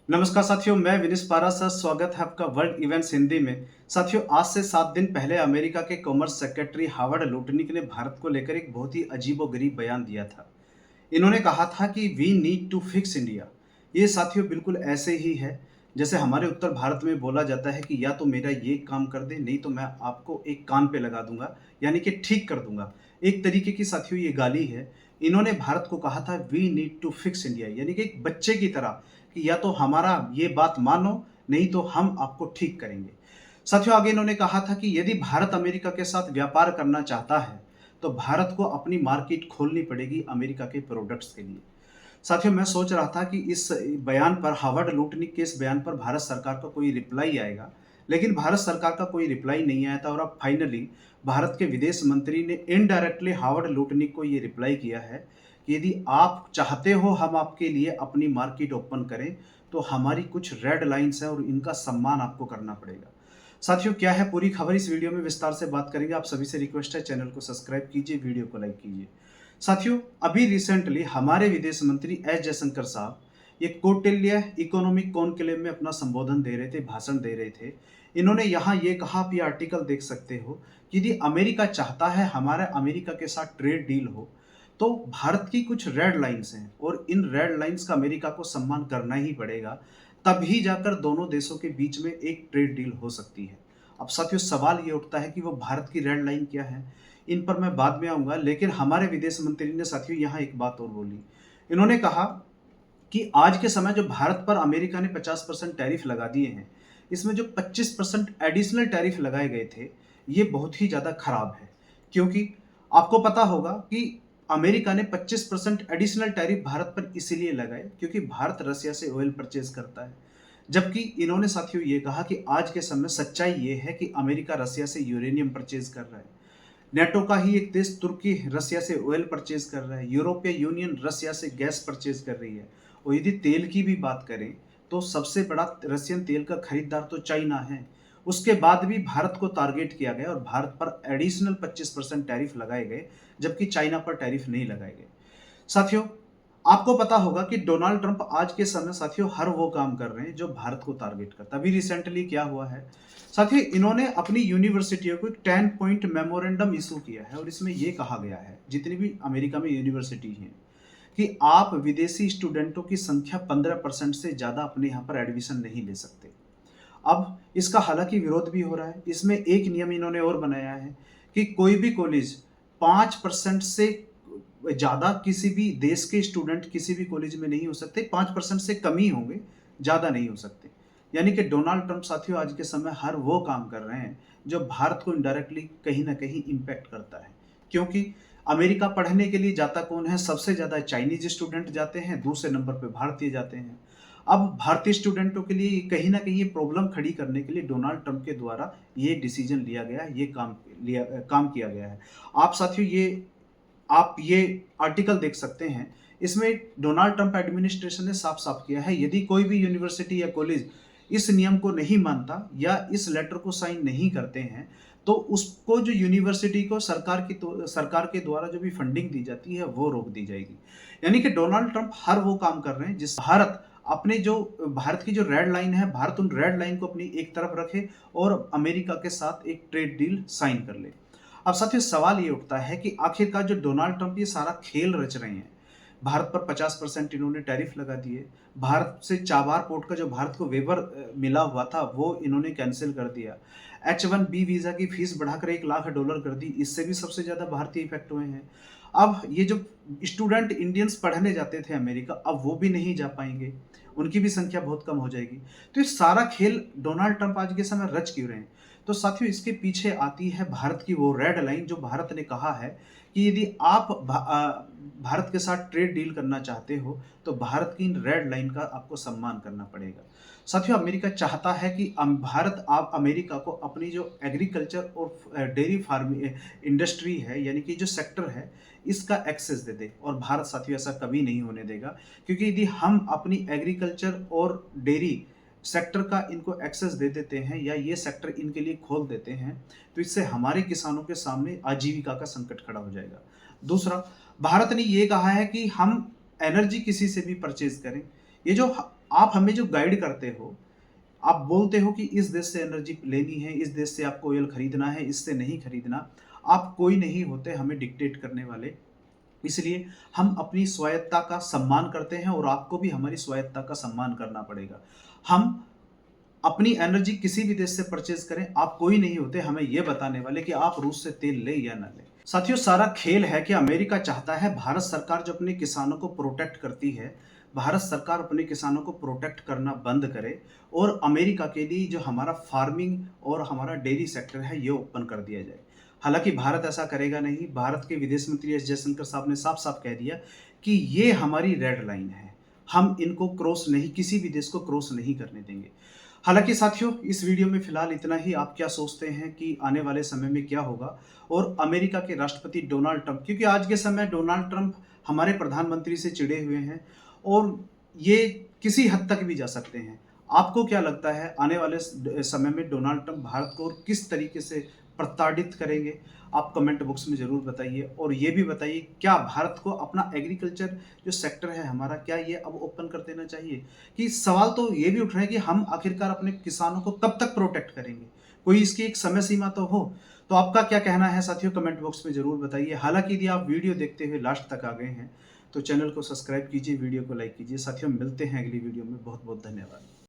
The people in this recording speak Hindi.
नमस्कार साथियों, मैं विनिस पारा स्वागत है आपका वर्ल्ड इवेंट्स हिंदी में। साथियों, आज से 7 दिन पहले अमेरिका के कॉमर्स सेक्रेटरी हावर्ड लुटनिक ने भारत को लेकर एक बहुत ही अजीबोगरीब बयान दिया था। इन्होंने कहा था कि we need to fix India. ये साथियों बिल्कुल ऐसे ही है जैसे हमारे उत्तर भारत में बोला जाता है कि या तो मेरा ये काम कर दे, नहीं तो मैं आपको एक कान पे लगा दूंगा, यानी कि ठीक कर दूंगा। एक तरीके की साथियों ये गाली है। इन्होंने भारत को कहा था we need to fix India, यानी कि एक बच्चे की तरह कि या तो हमारा ये बात मानो, नहीं तो हम आपको ठीक करेंगे। साथियों, आगे इन्होंने कहा था कि यदि भारत अमेरिका के साथ व्यापार करना चाहता है तो भारत को अपनी मार्केट खोलनी पड़ेगी अमेरिका के प्रोडक्ट्स के लिए। साथियों, मैं सोच रहा था कि इस बयान पर, हार्वर्ड लुटनिक के इस बयान पर भारत सरकार का कोई रिप्लाई आएगा, लेकिन भारत सरकार का कोई रिप्लाई नहीं आया था और अब फाइनली भारत के विदेश मंत्री ने इनडायरेक्टली हार्वर्ड लुटनिक को ये रिप्लाई किया है कि यदि आप चाहते हो हम आपके लिए अपनी मार्केट ओपन करें, तो हमारी कुछ रेड लाइन्स हैं और इनका सम्मान आपको करना पड़ेगा। साथियों, क्या है पूरी खबर, इस वीडियो में विस्तार से बात करेंगे। आप सभी से रिक्वेस्ट है, चैनल को सब्सक्राइब कीजिए, वीडियो को लाइक कीजिए। साथियों, अभी रिसेंटली हमारे विदेश मंत्री एस जयशंकर साहब ये कौटिल्य इकोनॉमिक कॉन्क्लेव में अपना संबोधन दे रहे थे, भाषण दे रहे थे। इन्होंने यहाँ ये कहा, आप ये आर्टिकल देख सकते हो, कि यदि अमेरिका चाहता है हमारा अमेरिका के साथ ट्रेड डील हो, तो भारत की कुछ रेड लाइन्स हैं और इन रेड लाइन्स का अमेरिका को सम्मान करना ही पड़ेगा। तभी जाकर दोनों देशों के बीच में एक ट्रेड डील हो सकती है। अब साथियों, सवाल ये उठता है कि वो भारत की रेड लाइन क्या है। इन पर मैं बाद में आऊंगा, लेकिन हमारे विदेश मंत्री ने साथियों यहाँ एक बात और बोली। इन्होंने कहा कि आज के समय जो भारत पर अमेरिका ने 50% टैरिफ लगा दिए हैं, इसमें जो 25% एडिशनल टैरिफ लगाए गए थे, ये बहुत ही ज़्यादा खराब है। क्योंकि आपको पता होगा कि अमेरिका ने 25% एडिशनल टैरिफ भारत पर इसीलिए लगाए क्योंकि भारत रसिया से ऑयल परचेज करता है। जबकि इन्होंने साथियों ये कहा कि आज के समय सच्चाई ये है कि अमेरिका रसिया से यूरेनियम परचेज कर रहा है। नेटो का ही एक देश तुर्की रसिया से ऑयल परचेज कर रहा है। यूरोपीय यूनियन रसिया से गैस परचेज कर रही है। और यदि तेल की भी बात करें तो सबसे बड़ा रसियन तेल का खरीदार तो चाइना है। उसके बाद भी भारत को टारगेट किया गया और भारत पर एडिशनल 25% टैरिफ लगाए गए, जबकि चाइना पर टैरिफ नहीं लगाए गए। साथियों, आपको पता होगा कि डोनाल्ड ट्रंप आज के समय साथियों हर वो काम कर रहे हैं जो भारत को टारगेट करता है। अभी रिसेंटली क्या हुआ है साथियों, इन्होंने अपनी यूनिवर्सिटियों को एक 10 पॉइंट मेमोरेंडम इशू किया है और इसमें यह कहा गया है, जितनी भी अमेरिका में यूनिवर्सिटी हैं, कि आप विदेशी स्टूडेंटों की संख्या 15% से ज़्यादा अपने यहाँ पर एडमिशन नहीं ले सकते। अब इसका हालांकि विरोध भी हो रहा है। इसमें एक नियम इन्होंने और बनाया है कि कोई भी कॉलेज 5% से ज़्यादा किसी भी देश के स्टूडेंट किसी भी कॉलेज में नहीं हो सकते। 5% से कम ही होंगे, ज़्यादा नहीं हो सकते। यानी कि डोनाल्ड ट्रंप साथियों आज के समय हर वो काम कर रहे हैं जो भारत को इनडायरेक्टली कहीं ना कहीं इम्पैक्ट करता है। क्योंकि अमेरिका पढ़ने के लिए जाता कौन है? सबसे ज़्यादा चाइनीज स्टूडेंट जाते हैं, दूसरे नंबर पर भारतीय जाते हैं। अब भारतीय स्टूडेंटों के लिए कहीं ना कहीं ये प्रॉब्लम खड़ी करने के लिए डोनाल्ड ट्रंप के द्वारा ये डिसीजन लिया गया, ये काम किया गया है। आप साथियों आप ये आर्टिकल देख सकते हैं। इसमें डोनाल्ड ट्रंप एडमिनिस्ट्रेशन ने साफ साफ किया है, यदि कोई भी यूनिवर्सिटी या कॉलेज इस नियम को नहीं मानता या इस लेटर को साइन नहीं करते हैं, तो उसको जो यूनिवर्सिटी को सरकार के द्वारा जो भी फंडिंग दी जाती है वो रोक दी जाएगी। यानी कि डोनाल्ड ट्रंप हर वो काम कर रहे हैं जिस भारत की जो रेड लाइन है, भारत उन रेड लाइन को अपनी एक तरफ रखे और अमेरिका के साथ एक ट्रेड डील साइन कर ले। अब साथियों सवाल ये उठता है कि आखिरकार जो डोनाल्ड ट्रंप ये सारा खेल रच रहे हैं, भारत पर 50% इन्होंने टैरिफ लगा दिए, भारत से चाबार पोर्ट का जो भारत को वेवर मिला हुआ था वो इन्होंने कैंसिल कर दिया, H1B वीज़ा की फीस बढ़ाकर $1 लाख कर दी, इससे भी सबसे ज़्यादा भारतीय इफेक्ट हुए हैं। अब ये जो स्टूडेंट इंडियंस पढ़ने जाते थे अमेरिका, अब वो भी नहीं जा पाएंगे, उनकी भी संख्या बहुत कम हो जाएगी। तो ये सारा खेल डोनाल्ड ट्रंप आज के समय रच क्यों रहे हैं? तो साथियों इसके पीछे आती है भारत की वो रेड लाइन, जो भारत ने कहा है कि यदि आप भारत के साथ ट्रेड डील करना चाहते हो तो भारत की इन रेड लाइन का आपको सम्मान करना पड़ेगा। साथियों, अमेरिका चाहता है कि भारत आप अमेरिका को अपनी जो एग्रीकल्चर और डेयरी फार्मिंग इंडस्ट्री है, यानी कि जो सेक्टर है, इसका एक्सेस दे दे, और भारत साथियों ऐसा कभी नहीं होने देगा। क्योंकि यदि हम अपनी एग्रीकल्चर और डेयरी सेक्टर का इनको एक्सेस दे देते हैं या ये सेक्टर इनके लिए खोल देते हैं, तो इससे हमारे किसानों के सामने आजीविका का संकट खड़ा हो जाएगा। दूसरा, भारत ने ये कहा है कि हम एनर्जी किसी से भी परचेज करें। ये जो आप हमें जो गाइड करते हो, आप बोलते हो कि इस देश से एनर्जी लेनी है, इस देश से आपको ऑयल खरीदना है, इससे नहीं खरीदना। आप कोई नहीं होते हमें डिक्टेट करने वाले। इसलिए हम अपनी स्वायत्ता का सम्मान करते हैं और आपको भी हमारी स्वायत्ता का सम्मान करना पड़ेगा। हम अपनी एनर्जी किसी भी देश से परचेज करें, आप कोई नहीं होते हमें यह बताने वाले कि आप रूस से तेल लें या ना लें। साथियों, सारा खेल है कि अमेरिका चाहता है भारत सरकार जो अपने किसानों को प्रोटेक्ट करती है, भारत सरकार अपने किसानों को प्रोटेक्ट करना बंद करे और अमेरिका के लिए जो हमारा फार्मिंग और हमारा डेयरी सेक्टर है ये ओपन कर दिया जाए। हालांकि भारत ऐसा करेगा नहीं। भारत के विदेश मंत्री एस जयशंकर साहब ने साफ साफ कह दिया कि ये हमारी रेड लाइन है, हम इनको क्रॉस नहीं, किसी भी देश को क्रॉस नहीं करने देंगे। हालांकि साथियों, इस वीडियो में फिलहाल इतना ही। आप क्या सोचते हैं कि आने वाले समय में क्या होगा और अमेरिका के राष्ट्रपति डोनाल्ड ट्रंप, क्योंकि आज के समय डोनाल्ड ट्रंप हमारे प्रधानमंत्री से चिढ़े हुए हैं और ये किसी हद तक भी जा सकते हैं। आपको क्या लगता है आने वाले समय में डोनाल्ड ट्रंप भारत को और किस तरीके से प्रताड़ित करेंगे? आप कमेंट बॉक्स में ज़रूर बताइए और ये भी बताइए क्या भारत को अपना एग्रीकल्चर जो सेक्टर है हमारा, क्या ये अब ओपन कर देना चाहिए? कि सवाल तो ये भी उठ रहे हैं कि हम आखिरकार अपने किसानों को कब तक प्रोटेक्ट करेंगे? कोई इसकी एक समय सीमा तो हो। तो आपका क्या कहना है साथियों, कमेंट बॉक्स में ज़रूर बताइए। हालाँकि यदि आप वीडियो देखते हुए लास्ट तक आ गए हैं, तो चैनल को सब्सक्राइब कीजिए, वीडियो को लाइक कीजिए। साथियों, मिलते हैं अगली वीडियो में। बहुत-बहुत धन्यवाद।